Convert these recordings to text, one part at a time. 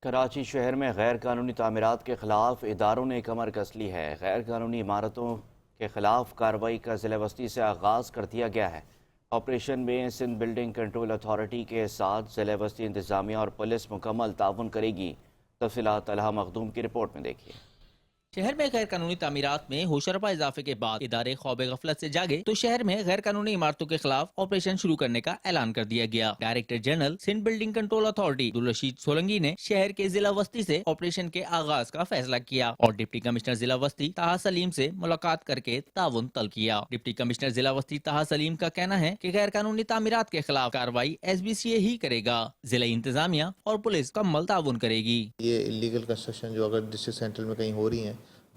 کراچی شہر میں غیر قانونی تعمیرات کے خلاف اداروں نے کمر کس لی ہے۔ غیر قانونی عمارتوں کے خلاف کارروائی کا ضلع وسطی سے آغاز کر دیا گیا ہے۔ آپریشن میں سندھ بلڈنگ کنٹرول اتھارٹی کے ساتھ ضلع وسطی انتظامیہ اور پولیس مکمل تعاون کرے گی۔ تفصیلات طلحہ مخدوم کی رپورٹ میں دیکھیے۔ شہر میں غیر قانونی تعمیرات میں ہوشربا اضافے کے بعد ادارے خواب غفلت سے جاگے تو شہر میں غیر قانونی عمارتوں کے خلاف آپریشن شروع کرنے کا اعلان کر دیا گیا۔ Director general Sindh building control authority Abdul Rashid Solangi نے شہر کے ضلع وسطی سے آپریشن کے آغاز کا فیصلہ کیا اور ڈپٹی کمشنر ضلع وسطی طاہا سلیم سے ملاقات کر کے تعاون طلب کیا۔ ڈپٹی کمشنر ضلع وسطی طاہا سلیم کا کہنا ہے کہ غیر قانونی تعمیرات کے خلاف کارروائی SBCA ہی کرے گا۔ ضلع انتظامیہ اور پولیس مکمل تعاون کرے گی۔ یہ انلیگل کنسٹرکشن جو اگر ڈسٹرکٹ سینٹرل میں کہیں ہو رہی ہیں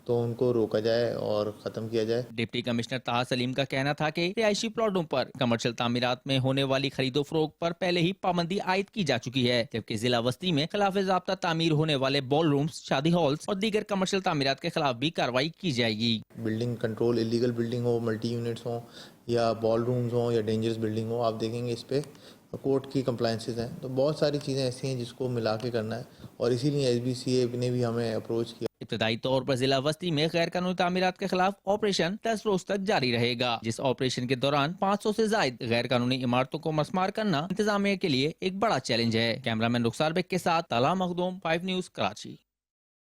تو ان کو روکا جائے اور ختم کیا جائے۔ ڈپٹی کمشنر طاہا سلیم کا کہنا تھا کہ رہائشی پلاٹوں پر کمرشل تعمیرات میں ہونے والی خرید و فروخت پر پہلے ہی پابندی عائد کی جا چکی ہے، جبکہ ضلع وسطی میں خلاف ضابطہ تعمیر ہونے والے بال رومز، شادی ہالز اور دیگر کمرشل تعمیرات کے خلاف بھی کارروائی کی جائے گی۔ بلڈنگ کنٹرول انلیگل بلڈنگ ہو، ملٹی یونٹس ہوں یا بال رومز ہوں یا ڈینجرس بلڈنگ ہو، آپ دیکھیں گے اس پہ کورٹ کی کمپلائنسز ہیں، تو بہت ساری چیزیں ایسی ہیں جس کو ملا کے کرنا ہے اور اسی لیے SBCA نے بھی ہمیں اپروچ کیا۔ ابتدائی طور پر ضلع وسطی میں غیر قانونی تعمیرات کے خلاف آپریشن 10 روز تک جاری رہے گا، جس آپریشن کے دوران 500 سے زائد غیر قانونی عمارتوں کو مسمار کرنا انتظامیہ کے لیے ایک بڑا چیلنج ہے۔ کیمرہ مین رخسار بیگ کے ساتھ طلحہ مخدوم، 5 نیوز کراچی۔